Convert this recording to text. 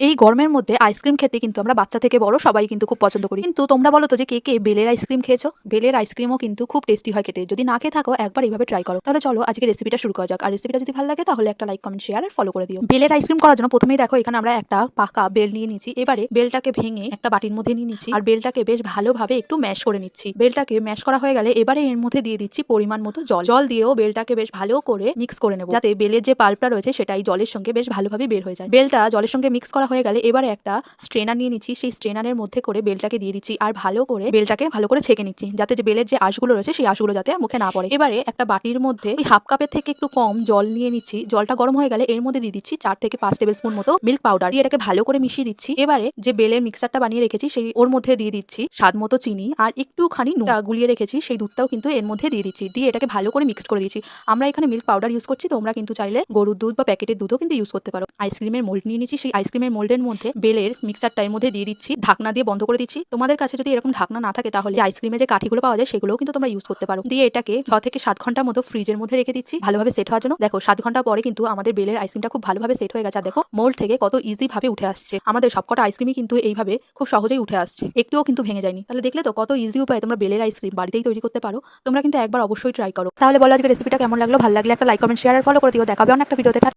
এই গরমের মধ্যে আইসক্রিম খেতে কিন্তু আমরা বাচ্চা থেকে বড় সবাই কিন্তু খুব পছন্দ করি। কিন্তু তোমরা বলো তো যে কে বেলের আইসক্রিম খেয়েছো? বেলের আইসক্রিমও কিন্তু খুব টেস্টি হয় খেতে। যদি না খেয়ে থাকো একবার এইভাবে ট্রাই করো। তাহলে চলো আজকে রেসিপিটা শুরু করা যাক। আর রেসিপিটা যদি ভালো লাগে তাহলে একটা লাইক, কমেন্ট, শেয়ার আর ফলো করে দিও। বেলের আইসক্রিম করার জন্য প্রথমেই দেখো এখানে আমরা একটা পাকা বেল নিয়ে নিচ্ছি। এবারে বেলটাকে ভেঙে একটা বাটির মধ্যে নিয়ে নিচ্ছি আর বেলটাকে বেশ ভালোভাবে একটু ম্যাশ করে নিচ্ছি। বেলটাকে ম্যাশ করা হয়ে গেলে এবারে এর মধ্যে দিয়ে দিচ্ছি পরিমাণ মতো জল। জল দিয়েও বেলটাকে বেশ ভালো করে মিক্স করে নেব, যাতে বেলের যে পাল্পটা রয়েছে সেটা এই জলের সঙ্গে বেশ ভালোভাবে বের হয়ে যায়। বেলটা জলের সঙ্গে মিক্স করা হয়ে গেলে এবারে একটা স্ট্রেনার নিয়ে নিচ্ছি। সেই স্ট্রেনারের মধ্যে করে বেলটাকে দিয়ে দিচ্ছি আর বেলটাকে ভালো করে ছেঁকে নিচ্ছি, যাতে যে বেলের যে আঁশগুলো রয়েছে সেই আঁশগুলো যাতে আর মুখে না পড়ে। এবারে একটা বাটির মধ্যে ওই হাফ কাপের থেকে একটু কম জল নিয়ে নিচ্ছি। জলটা গরম হয়ে গেলে এর মধ্যে দিয়ে দিচ্ছি 4 থেকে 5 টেবিল স্পুন মতো মিল্ক পাউডার দিয়ে এটাকে ভালো করে মিশিয়ে দিচ্ছি। এবারে যে বেলের মিক্সচারটা বানিয়ে রেখেছি সেই ওর মধ্যে দিয়ে দিচ্ছি স্বাদ মতো চিনি আর একটুখানি নুন গুলিয়ে রেখেছি সেই দুধটাও কিন্তু এর মধ্যে দিয়ে দিচ্ছি। দিয়ে এটাকে ভালো করে মিক্স করে দিচ্ছি। আমরা এখানে মিল্ক পাউডার ইউজ করছি, তোমরা কিন্তু চাইলে গরুর দুধ বা প্যাকেটের দুধও কিন্তু ইউজ করতে পারো। আইসক্রিমের মোল্ড নিয়ে নিচ্ছি। সেই আইসক্রিমের মোল্ডের মধ্যে বেলের মিক্সচারটা এর মধ্যে দিয়ে দিচ্ছি, ঢাকনা দিয়ে বন্ধ করে দিচ্ছি। তোমাদের কাছে যদি এরকম ঢাকনা না থাকে তাহলে যে আইসক্রিমে যে কাঠিগুলো পাওয়া যায় সেগুলোও কিন্তু তোমরা ইউজ করতে পারো। দিয়ে এটাকে 6 থেকে 7 ঘন্টার মতো ফ্রিজের মধ্যে রেখে দিচ্ছি ভালোভাবে সেট হওয়ার জন্য। দেখো 7 ঘন্টা পরে কিন্তু আমাদের বেলের আইসক্রিমটা খুব ভালোভাবে সেট হয়ে গেছে। আর দেখো মোল্ড থেকে কত ইজি ভাবে উঠে আসছে। আমাদের সবকটা আইসক্রিমই কিন্তু এইভাবে খুব সহজেই উঠে আসছে, একটুও কিন্তু ভেঙে যায়নি। তাহলে দেখলে তো কত ইজি উপায়ে তোমরা বেলের আইসক্রিম বাড়িতেই তৈরি করতে পারো। তোমরা কিন্তু একবার অবশ্যই ট্রাই করো। তাহলে বলো আজকে রেসিপিটা কেমন লাগলো? ভালো লাগলে একটা লাইক, কমেন্ট, শেয়ার আর ফলো করে দিও। দেখাবে অন্য একটা ভিডিওতে।